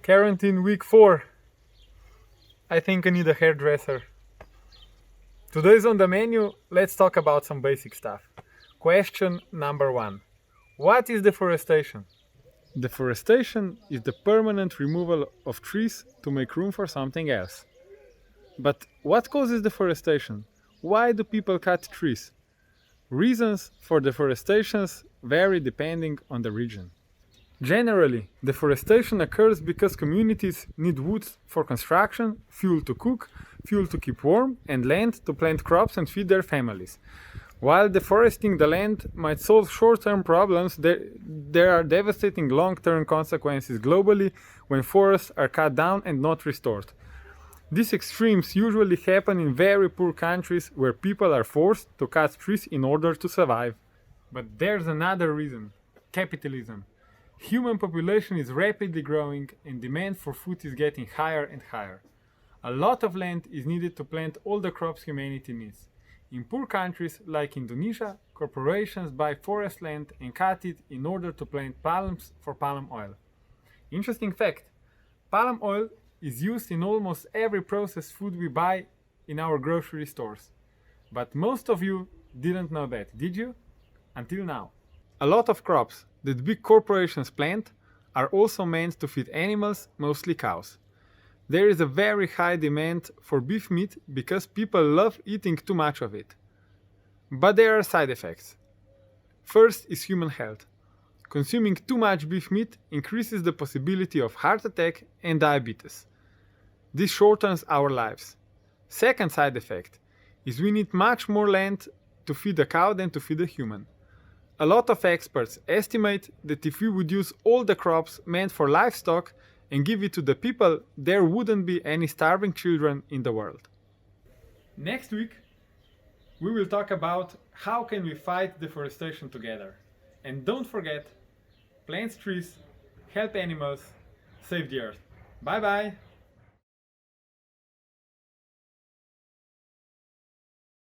Quarantine week 4. I think I need a hairdresser. Today's on the menu, let's talk about some basic stuff. Question number 1. What is deforestation? Deforestation is the permanent removal of trees to make room for something else. But what causes deforestation? Why do people cut trees? Reasons for deforestation vary depending on the region. Generally, deforestation occurs because communities need wood for construction, fuel to cook, fuel to keep warm, and land to plant crops and feed their families. While deforesting the land might solve short-term problems, there are devastating long-term consequences globally when forests are cut down and not restored. These extremes usually happen in very poor countries where people are forced to cut trees in order to survive. But there's another reason: capitalism. Human population is rapidly growing and demand for food is getting higher and higher. A lot of land is needed to plant all the crops humanity needs. In poor countries like Indonesia, corporations buy forest land and cut it in order to plant palms for palm oil. Interesting fact: palm oil is used in almost every processed food we buy in our grocery stores. But most of you didn't know that, did you? Until now. A lot of crops that big corporations plant are also meant to feed animals, mostly cows. There is a very high demand for beef meat because people love eating too much of it. But there are side effects. First is human health. Consuming too much beef meat increases the possibility of heart attack and diabetes. This shortens our lives. Second side effect is we need much more land to feed a cow than to feed a human. A lot of experts estimate that if we would use all the crops meant for livestock and give it to the people, there wouldn't be any starving children in the world. Next week, we will talk about how can we fight deforestation together. And don't forget, plant trees, help animals, save the earth. Bye bye!